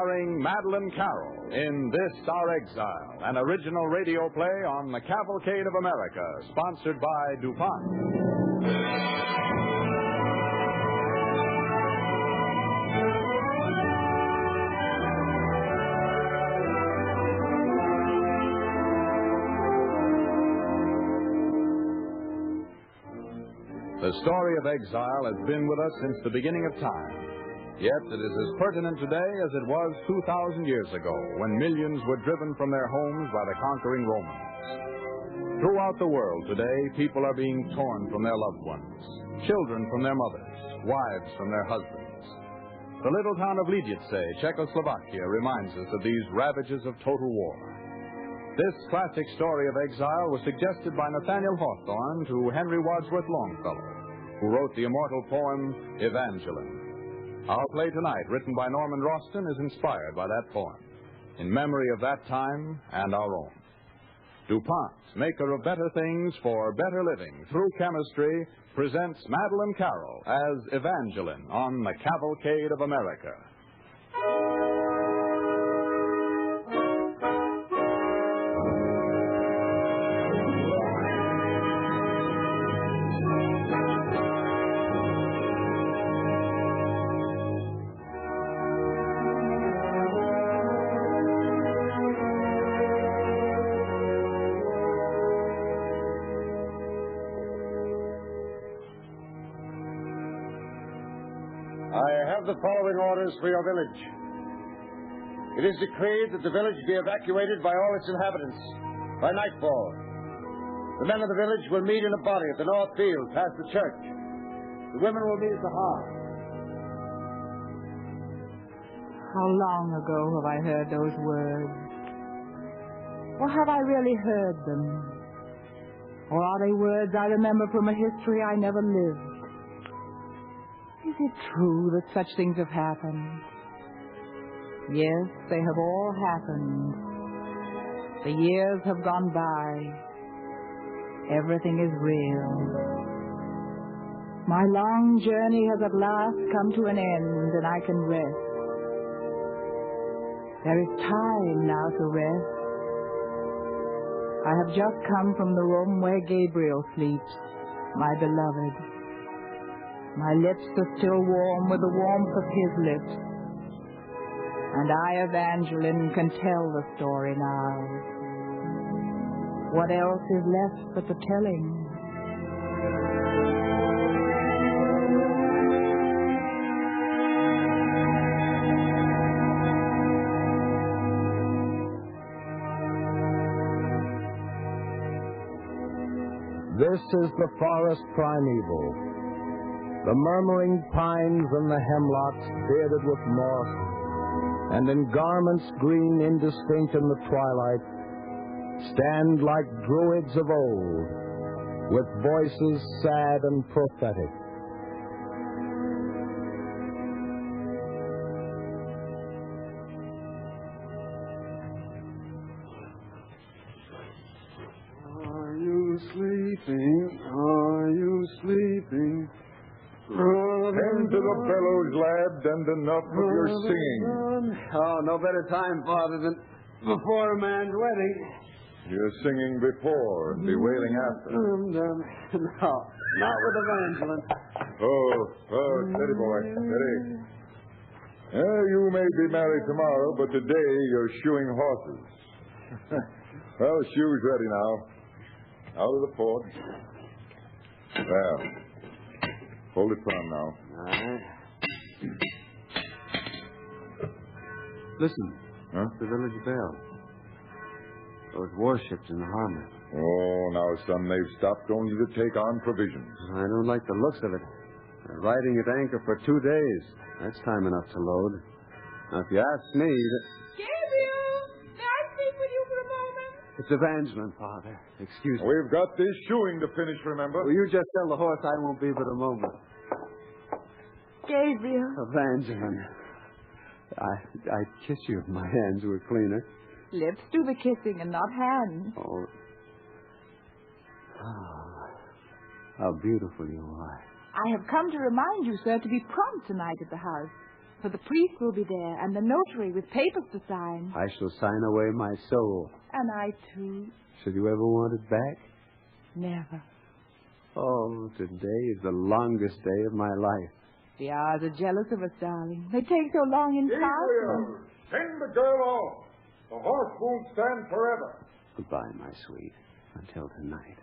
starring Madeline Carroll in This Our Exile, an original radio play on the Cavalcade of America, sponsored by DuPont. The story of Exile has been with us since the beginning of time. Yet it is as pertinent today as it was 2,000 years ago, when millions were driven from their homes by the conquering Romans. Throughout the world today, people are being torn from their loved ones, children from their mothers, wives from their husbands. The little town of Lidice, Czechoslovakia, reminds us of these ravages of total war. This classic story of exile was suggested by Nathaniel Hawthorne to Henry Wadsworth Longfellow, who wrote the immortal poem, Evangeline. Our play tonight, written by Norman Roston, is inspired by that poem, in memory of that time and our own. DuPont, maker of better things for better living through chemistry, presents Madeline Carroll as Evangeline on the Cavalcade of America. I have the following orders for your village. It is decreed that the village be evacuated by all its inhabitants by nightfall. The men of the village will meet in a body at the north field past the church. The women will meet at the hearth. How long ago have I heard those words? Or have I really heard them? Or are they words I remember from a history I never lived? Is it true that such things have happened? Yes, they have all happened. The years have gone by. Everything is real. My long journey has at last come to an end, and I can rest. There is time now to rest. I have just come from the room where Gabriel sleeps, my beloved. My lips are still warm with the warmth of his lips. And I, Evangeline, can tell the story now. What else is left but the telling? This is the forest primeval. The murmuring pines and the hemlocks, bearded with moss, and in garments green indistinct in the twilight, stand like druids of old, with voices sad and prophetic. Are you sleeping? Are you sleeping? Tend to the bellows, lad, and enough of your singing. Oh, no better time, Father, than before a man's wedding. You're singing before and bewailing after. No, not with Evangeline. Oh, steady, boy, steady. You may be married tomorrow, but today you're shoeing horses. Well, the shoe's ready now. Out of the porch. Well. Hold it firm now. All right. Listen. Huh? The village bell. Those warships in the harbor. Oh, now, son, they've stopped only to take on provisions. I don't like the looks of it. They're riding at anchor for 2 days. That's time enough to load. Now, if you ask me... Gabriel! May I speak with you for a moment? It's Evangeline, Father. Excuse me. We've got this shoeing to finish, remember? Will you just tell the horse I won't be but a moment? Gabriel. Evangeline. I'd kiss you if my hands were cleaner. Lips do the kissing and not hands. Oh, how beautiful you are. I have come to remind you, sir, to be prompt tonight at the house. For the priest will be there, and the notary with papers to sign. I shall sign away my soul. And I, too. Should you ever want it back? Never. Oh, today is the longest day of my life. The hours are jealous of us, darling. They take so long in Gabriel, send the girl off. The horse won't stand forever. Goodbye, my sweet. Until tonight.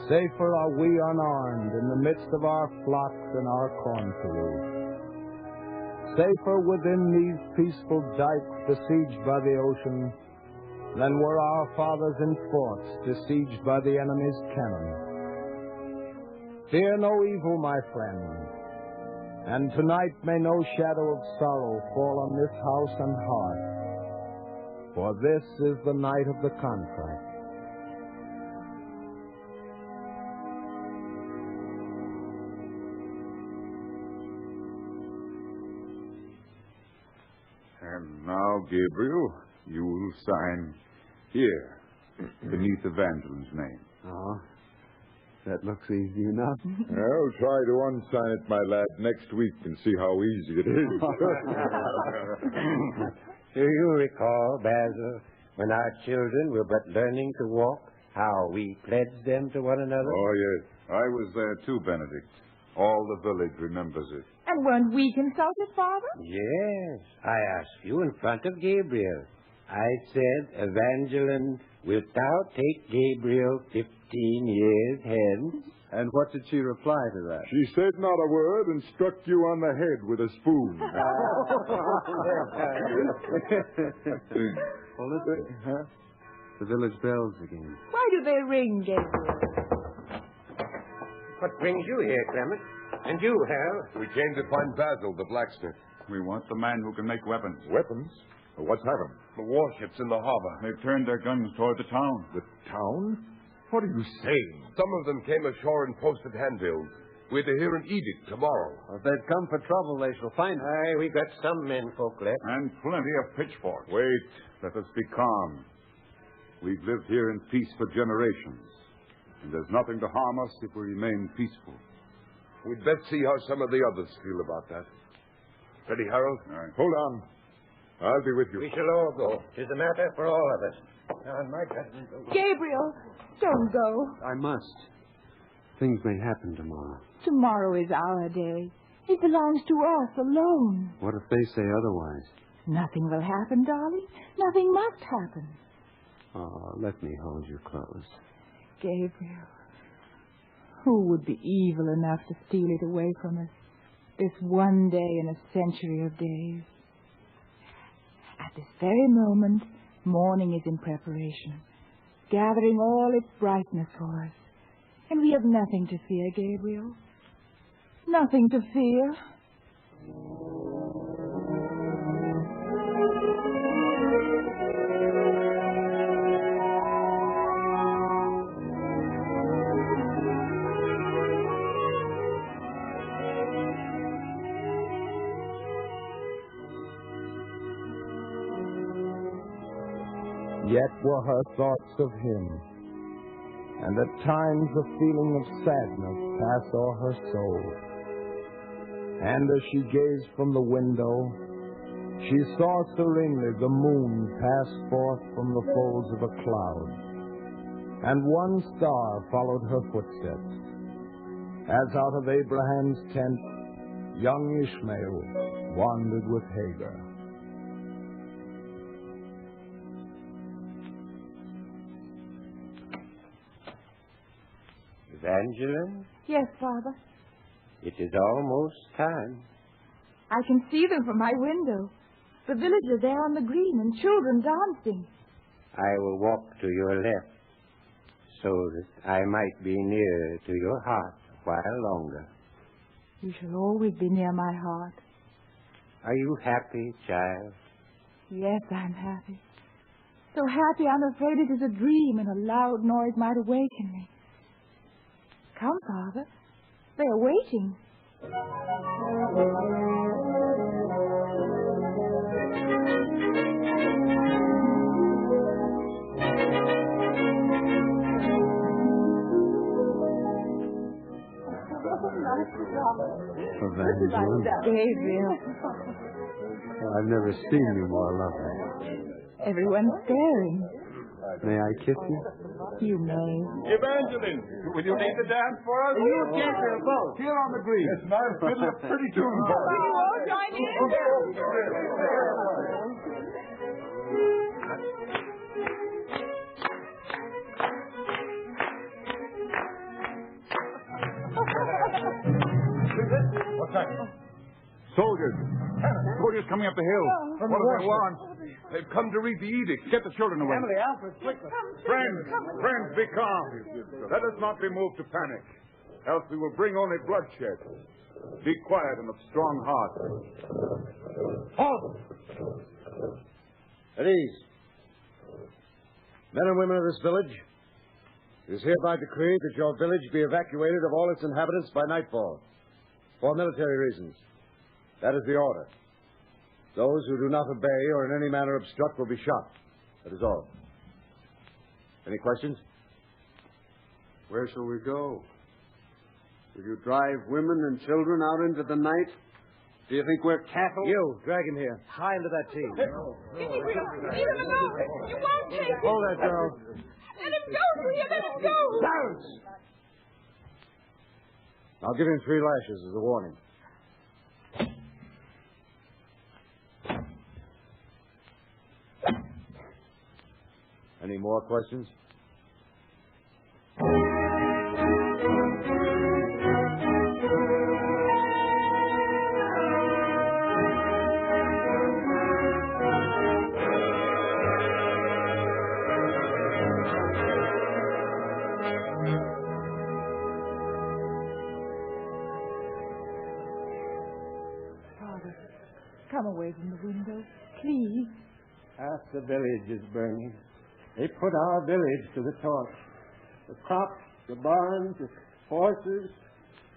Safer are we unarmed in the midst of our flocks and our cornfields. Safer within these peaceful dikes besieged by the ocean than were our fathers in forts besieged by the enemy's cannon. Fear no evil, my friend, and tonight may no shadow of sorrow fall on this house and heart, for this is the night of the contract. And now, Gabriel, you will sign here, beneath Evangeline's name. Oh, that looks easy enough. I'll try to unsign it, my lad, next week and see how easy it is. Do you recall, Basil, when our children were but learning to walk, how we pledged them to one another? Oh, yes. I was there too, Benedict. All the village remembers it. And weren't we consulted, Father? Yes. I asked you in front of Gabriel. I said, Evangeline, wilt thou take Gabriel 15 years hence? And what did she reply to that? She said not a word and struck you on the head with a spoon. Well, listen, huh? The village bells again. Why do they ring, Gabriel? What brings you here, Clement? And you, Hal? We came to find Basil, the blacksmith. We want the man who can make weapons. Weapons? What's happened? The warships in the harbor. They've turned their guns toward the town. The town? What are you saying? Some of them came ashore and posted handbills. We're to hear an edict tomorrow. If they've come for trouble, they shall find it. Aye, we got some men folk left. And plenty of pitchforks. Wait. Let us be calm. We've lived here in peace for generations. And there's nothing to harm us if we remain peaceful. We'd best see how some of the others feel about that. Ready, Harold? All right. Hold on. I'll be with you. We shall all go. 'Tis a matter for all of us. Now, in my judgment... Gabriel, don't go. I must. Things may happen tomorrow. Tomorrow is our day. It belongs to us alone. What if they say otherwise? Nothing will happen, darling. Nothing must happen. Oh, let me hold you close. Gabriel, who would be evil enough to steal it away from us? This one day in a century of days. At this very moment, morning is in preparation, gathering all its brightness for us. And we have nothing to fear, Gabriel. Nothing to fear. Yet were her thoughts of him, and at times a feeling of sadness passed o'er her soul. And as she gazed from the window, she saw serenely the moon pass forth from the folds of a cloud, and one star followed her footsteps, as out of Abraham's tent young Ishmael wandered with Hagar. Evangeline, Yes, Father. it is almost time. I can see them from my window. The village are there on the green and children dancing. I will walk to your left so that I might be near to your heart a while longer. You shall always be near my heart. Are you happy, child? Yes, I'm happy. So happy I'm afraid it is a dream and a loud noise might awaken me. Come, Father. They are waiting. Evangeline, Gabriel, I've never seen you more lovely. everyone's staring. May I kiss you? You may. Evangeline, will you lead the dance for us? You and Gabriel both. Here on the green. Yes, nice fiddle, a pretty tune. What's that? Soldiers. Soldiers coming up the hill. What do they want? They've come to read the edict. Get the children away. Emily, Alfred, quickly. Friends, be calm. Let us not be moved to panic, else we will bring only bloodshed. Be quiet and of strong heart. Halt! At ease. Men and women of this village, it is hereby decreed that your village be evacuated of all its inhabitants by nightfall, for military reasons. That is the order. Those who do not obey or in any manner obstruct will be shot. That is all. Any questions? Where shall we go? Will you drive women and children out into the night? Do you think we're cattle? You, drag him here. High into that team. Leave him alone. You won't take him. Hold that girl. Let him go, will you? Let him go. Silence! I'll give him 3 lashes as a warning. Any more questions? Father, come away from the window, please. Half the village is burning. They put our village to the torch. The crops, the barns, the horses,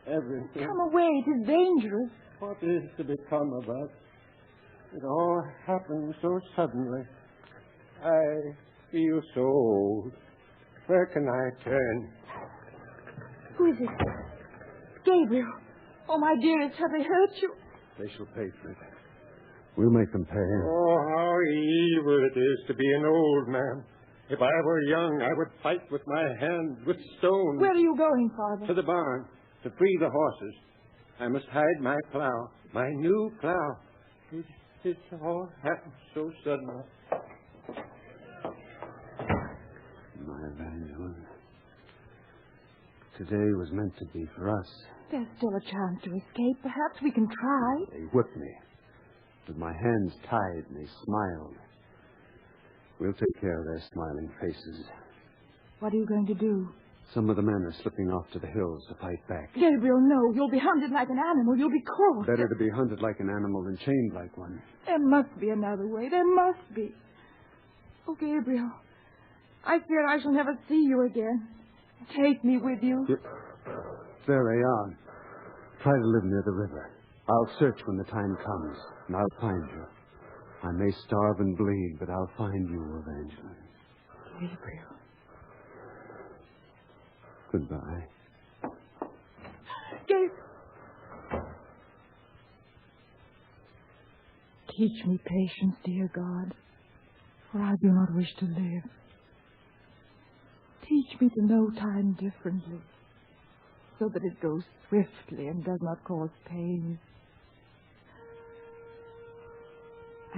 everything. Come away. It is dangerous. What is to become of us? It all happened so suddenly. I feel so old. Where can I turn? Who is it? Gabriel. Oh, my dearest, have they hurt you? They shall pay for it. We'll make them pay. Oh, how evil it is to be an old man. If I were young, I would fight with my hands, with stones. Where are you going, Father? To the barn, to free the horses. I must hide my plow, my new plow. It all happened so suddenly. My Evangeline, today was meant to be for us. There's still a chance to escape. Perhaps we can try. They whipped me, with my hands tied, and they smiled. We'll take care of their smiling faces. What are you going to do? Some of the men are slipping off to the hills to fight back. Gabriel, no. You'll be hunted like an animal. You'll be caught. Better to be hunted like an animal than chained like one. There must be another way. There must be. Oh, Gabriel, I fear I shall never see you again. Take me with you. There they are. Try to live near the river. I'll search when the time comes, and I'll find you. I may starve and bleed, but I'll find you, Evangeline. Gabriel. Goodbye. Gabriel. Teach me patience, dear God, for I do not wish to live. Teach me to know time differently, so that it goes swiftly and does not cause pain.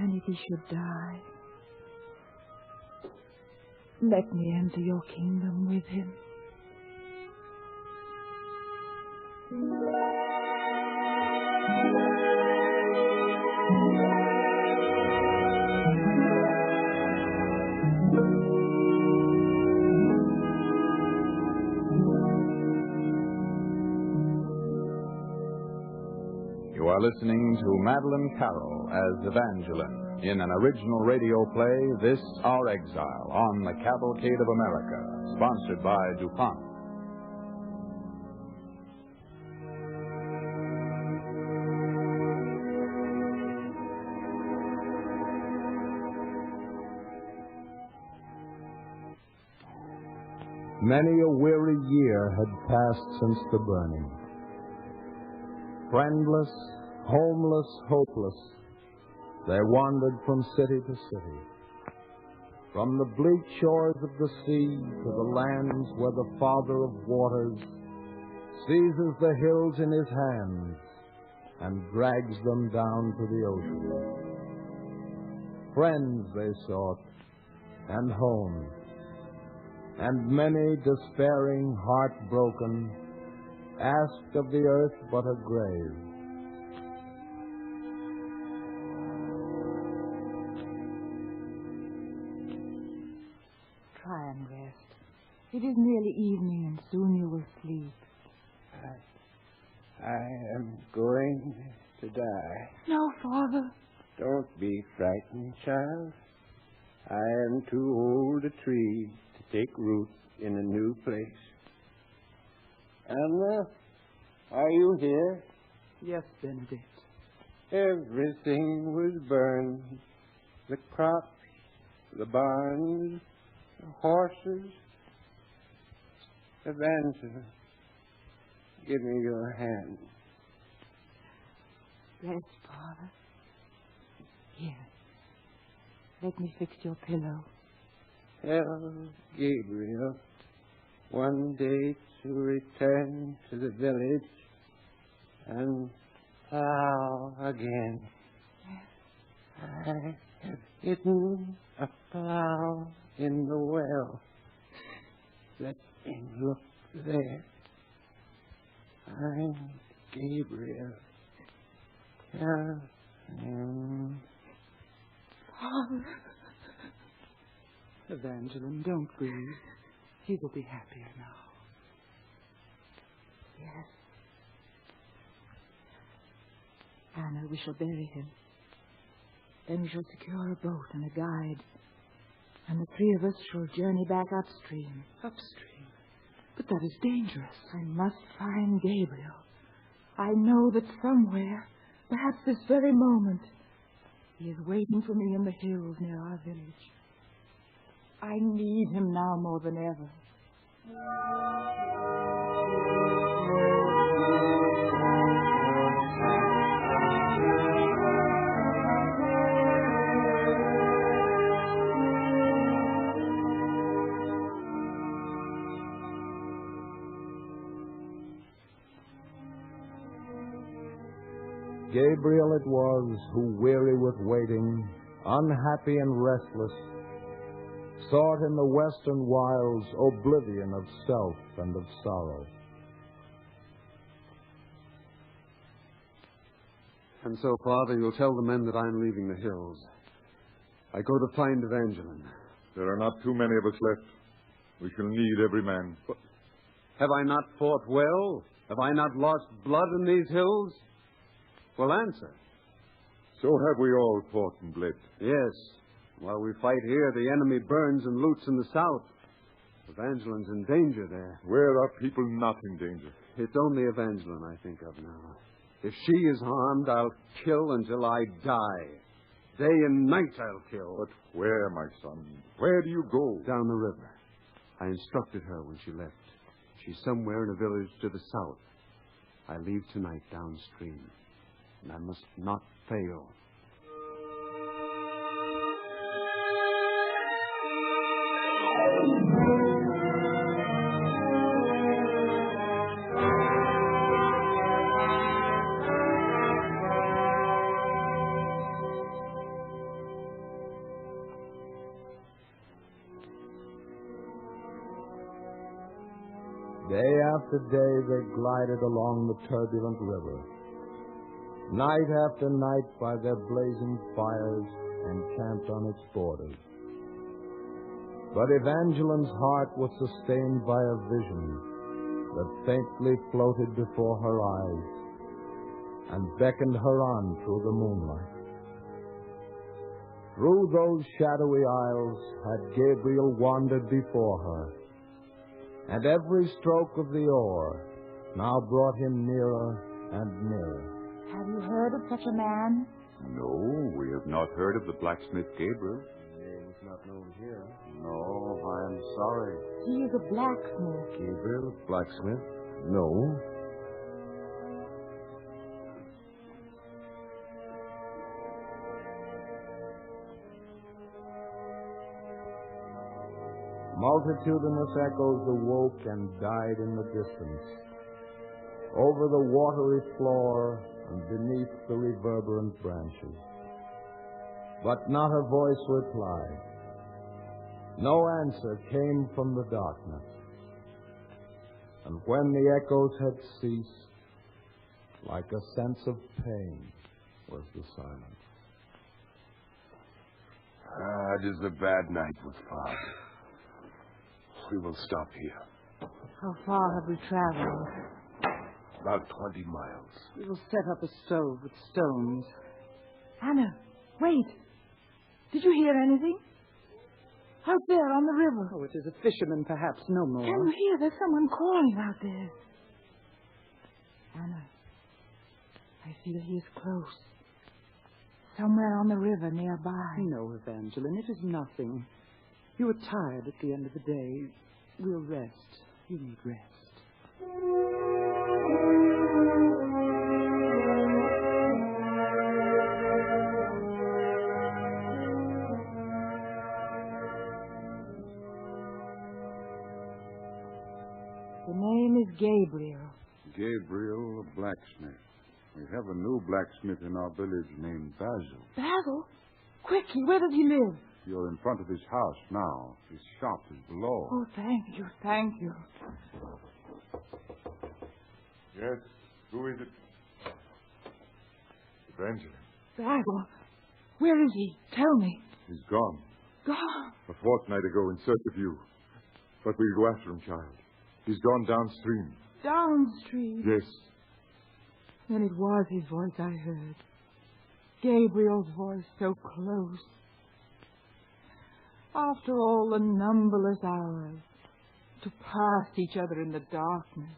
And if he should die, let me enter your kingdom with him. You are listening to Madeline Carroll as Evangeline in an original radio play, This Our Exile, on the Cavalcade of America, sponsored by DuPont. Many a weary year had passed since the burning. Friendless, homeless, hopeless, they wandered from city to city. From the bleak shores of the sea to the lands where the Father of waters seizes the hills in his hands and drags them down to the ocean. Friends they sought, and home, and many, despairing, heartbroken, asked of the earth but a grave. Try and rest. It is nearly evening, and soon you will sleep. I am going to die. No, Father. Don't be frightened, child. I am too old a tree to take root in a new place. Anna, are you here? Yes, Benedict. Everything was burned. The crops, the barns, the horses. Evangeline, give me your hand. Rest, Father. Here. Let me fix your pillow. Tell Gabriel one day to return to the village and plow again. I have hidden a plow in the well. Let me look there. I'm Gabriel. Tell him. Father. Evangeline, don't grieve. He will be happier now. Yes. Anna, we shall bury him. Then we shall secure a boat and a guide. And the three of us shall journey back upstream. Upstream? But that is dangerous. I must find Gabriel. I know that somewhere, perhaps this very moment, he is waiting for me in the hills near our village. I need him now more than ever. Gabriel it was who, weary with waiting, unhappy and restless, sought in the western wilds oblivion of self and of sorrow. And so, Father, you'll tell the men that I'm leaving the hills. I go to find Evangeline. There are not too many of us left. We shall need every man. Have I not fought well? Have I not lost blood in these hills? Well, answer. So have we all fought and bled. Yes. While we fight here, the enemy burns and loots in the south. Evangeline's in danger there. Where are people not in danger? It's only Evangeline I think of now. If she is harmed, I'll kill until I die. Day and night I'll kill. But where, my son? Where do you go? Down the river. I instructed her when she left. She's somewhere in a village to the south. I leave tonight downstream. And I must not fail. Day after day they glided along the turbulent river. Night after night by their blazing fires encamped on its borders. But Evangeline's heart was sustained by a vision that faintly floated before her eyes and beckoned her on through the moonlight. Through those shadowy aisles had Gabriel wandered before her, and every stroke of the oar now brought him nearer and nearer. Have you heard of such a man? No, we have not heard of the blacksmith Gabriel. Name's not known here. No, I am sorry. He is a blacksmith. Gabriel, blacksmith? No. Multitudinous echoes awoke and died in the distance. Over the watery floor and beneath the reverberant branches. But not a voice replied. No answer came from the darkness. And when the echoes had ceased, like a sense of pain was the silence. It is a bad night with fog. We will stop here. How far have we traveled? About 20 miles. We will set up a stove with stones. Anna, wait. Did you hear anything? Out there on the river. Oh, it is a fisherman, perhaps, no more. Can you hear? There's someone calling out there. Anna, I feel he is close. Somewhere on the river nearby. No, Evangeline, it is nothing. You are tired at the end of the day. We'll rest. You need rest. The name is Gabriel. Gabriel, a blacksmith. We have a new blacksmith in our village named Basil. Basil? Quickly, where does he live? You're in front of his house now. His shop is below. Oh, thank you, thank you. Yes? Who is it? Evangeline. Basil, where is he? Tell me. He's gone. Gone. A fortnight ago in search of you. But we'll go after him, child. He's gone downstream. Downstream? Yes. Then it was his voice I heard. Gabriel's voice so close. After all the numberless hours, to pass each other in the darkness.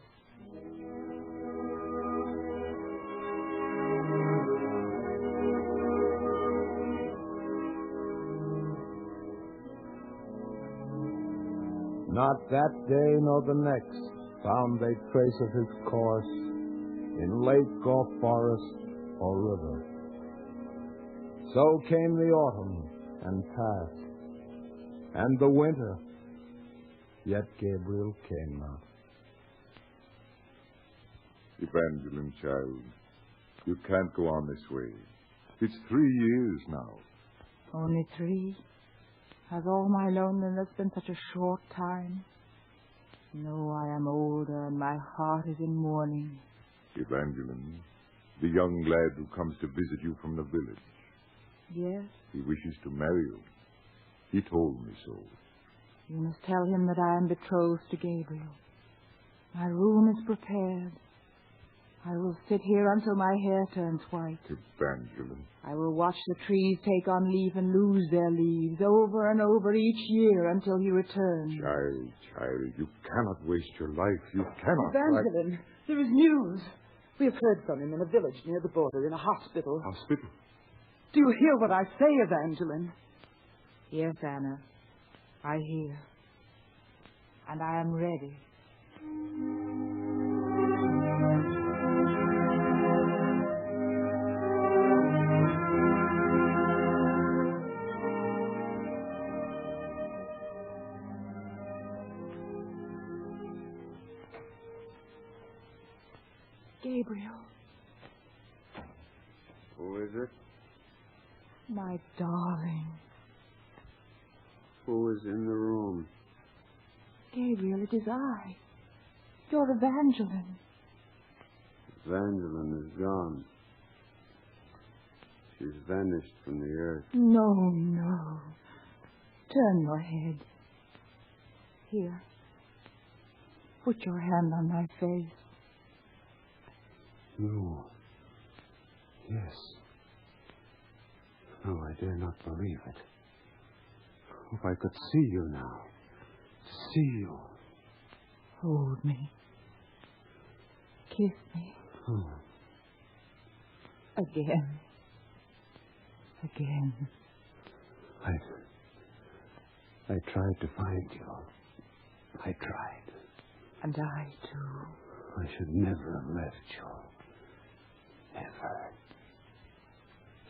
Not that day nor the next found they trace of his course in lake or forest or river. So came the autumn and passed, and the winter, yet Gabriel came not. Evangeline, child, you can't go on this way. It's 3 years now. Only 3? Has all my loneliness been such a short time? No, I am older and my heart is in mourning. Evangeline, the young lad who comes to visit you from the village. Yes? He wishes to marry you. He told me so. You must tell him that I am betrothed to Gabriel. My room is prepared. I will sit here until my hair turns white. Evangeline. I will watch the trees take on leaf and lose their leaves over and over each year until he returns. Child, you cannot waste your life. You cannot. Evangeline, there is news. We have heard from him in a village near the border, in a hospital. Hospital? Do you hear what I say, Evangeline? Yes, Anna. I hear. And I am ready. Gabriel. Who is it? My darling. Who is in the room? Gabriel, it is I. Your Evangeline. Evangeline is gone. She's vanished from the earth. No, no. Turn your head. Here. Put your hand on my face. No. Yes. No, I dare not believe it. If I could see you now. See you. Hold me. Kiss me. Oh. Again. Again. I tried to find you. I tried. And I, too. I should never have left you. Never.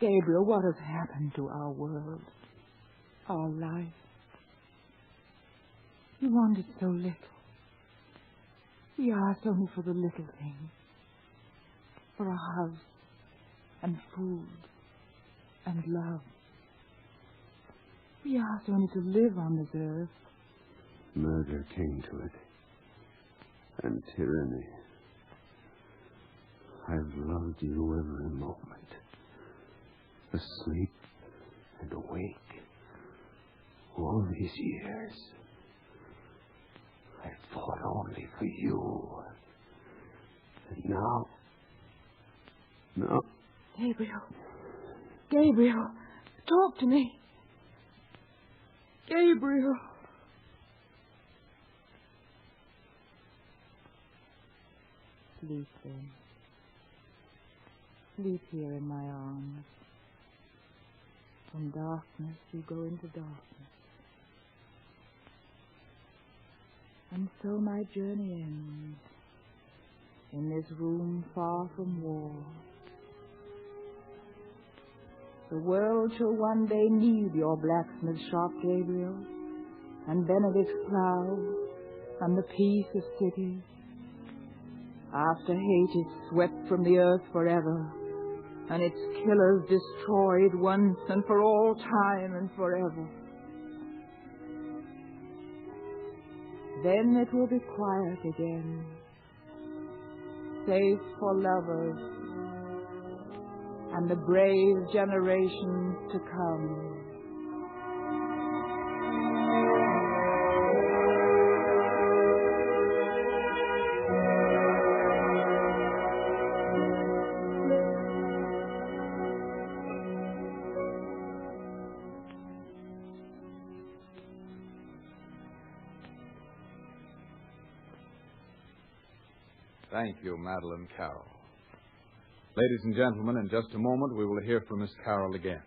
Gabriel, what has happened to our world? Our life? We wanted so little. We asked only for the little things. For a house and food and love. We asked only to live on this earth. Murder came to it. And tyranny. I've loved you every moment. Asleep and awake. All these years. I fought only for you. And now... Gabriel, talk to me. Gabriel. Sleep then. Sleep here in my arms. From darkness you go into darkness. And so my journey ends. In this room far from war. The world shall one day need your blacksmith shop, Gabriel, and Benedict's plow, and the peace of cities. After hate is swept from the earth forever, and its killers destroyed once and for all time and forever. Then it will be quiet again, safe for lovers and the brave generations to come. Thank you, Madeline Carroll. Ladies and gentlemen, in just a moment we will hear from Miss Carroll again.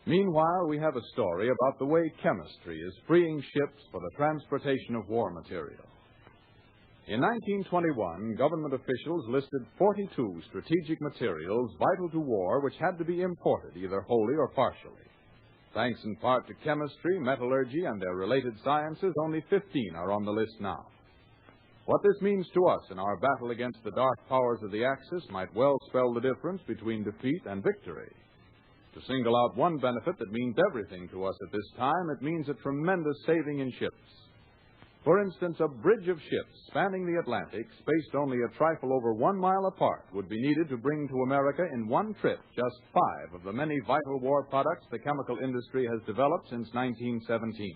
Meanwhile, we have a story about the way chemistry is freeing ships for the transportation of war material. In 1921, government officials listed 42 strategic materials vital to war which had to be imported either wholly or partially. Thanks in part to chemistry, metallurgy, and their related sciences, only 15 are on the list now. What this means to us in our battle against the dark powers of the Axis might well spell the difference between defeat and victory. To single out one benefit that means everything to us at this time, it means a tremendous saving in ships. For instance, a bridge of ships spanning the Atlantic, spaced only a trifle over 1 mile apart, would be needed to bring to America in one trip just 5 of the many vital war products the chemical industry has developed since 1917.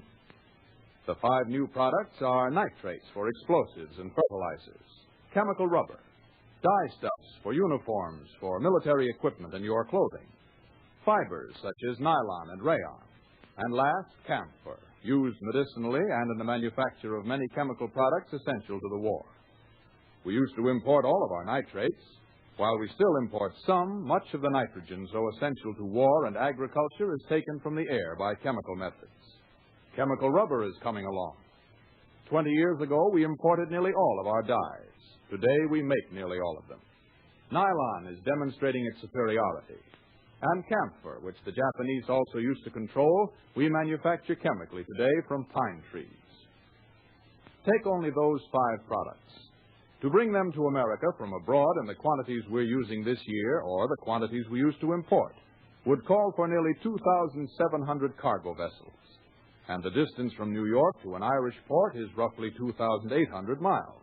The 5 new products are nitrates for explosives and fertilizers, chemical rubber, dyestuffs for uniforms, for military equipment and your clothing, fibers such as nylon and rayon, and last, camphor, used medicinally and in the manufacture of many chemical products essential to the war. We used to import all of our nitrates. While we still import some, much of the nitrogen so essential to war and agriculture is taken from the air by chemical methods. Chemical rubber is coming along. 20 years ago, we imported nearly all of our dyes. Today, we make nearly all of them. Nylon is demonstrating its superiority. And camphor, which the Japanese also used to control, we manufacture chemically today from pine trees. Take only those 5 products. To bring them to America from abroad in the quantities we're using this year, or the quantities we used to import, would call for nearly 2,700 cargo vessels. And the distance from New York to an Irish port is roughly 2,800 miles.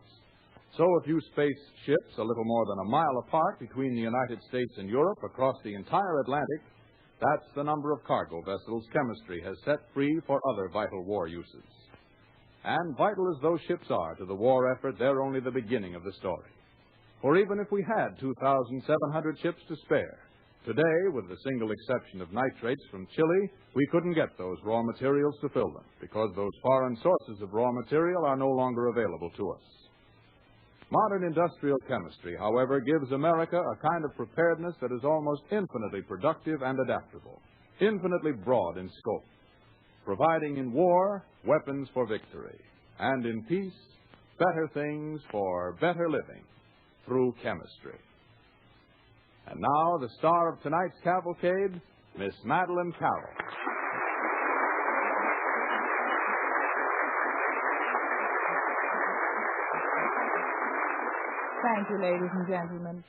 So if you space ships a little more than a mile apart between the United States and Europe across the entire Atlantic, that's the number of cargo vessels chemistry has set free for other vital war uses. And vital as those ships are to the war effort, they're only the beginning of the story. For even if we had 2,700 ships to spare, today, with the single exception of nitrates from Chile, we couldn't get those raw materials to fill them because those foreign sources of raw material are no longer available to us. Modern industrial chemistry, however, gives America a kind of preparedness that is almost infinitely productive and adaptable, infinitely broad in scope. providing in war weapons for victory, and in peace better things for better living through chemistry. And now, the star of tonight's cavalcade, Miss Madeline Carroll. Thank you, ladies and gentlemen.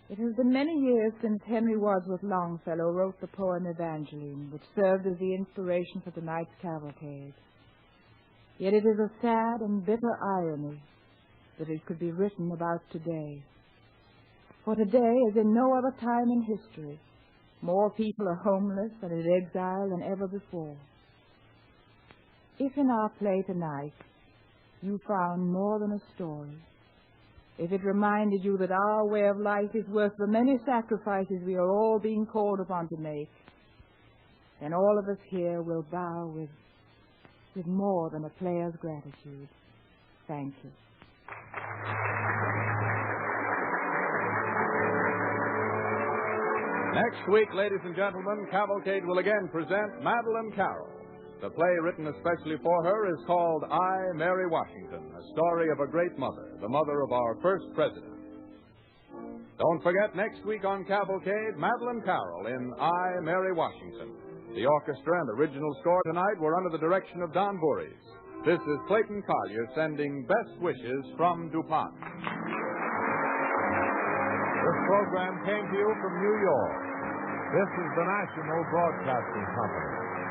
It has been many years since Henry Wadsworth Longfellow wrote the poem Evangeline, which served as the inspiration for tonight's cavalcade. Yet it is a sad and bitter irony that it could be written about today. For today, as in no other time in history, more people are homeless and in exile than ever before. If in our play tonight you found more than a story, if it reminded you that our way of life is worth the many sacrifices we are all being called upon to make, then all of us here will bow with more than a player's gratitude. Thank you. Next week, ladies and gentlemen, Cavalcade will again present Madeline Carroll. The play written especially for her is called I, Mary Washington, a story of a great mother, the mother of our first president. Don't forget, next week on Cavalcade, Madeline Carroll in I, Mary Washington. The orchestra and original score tonight were under the direction of Don Voorhees. This is Clayton Collier sending best wishes from DuPont. This program came to you from New York. This is the National Broadcasting Company.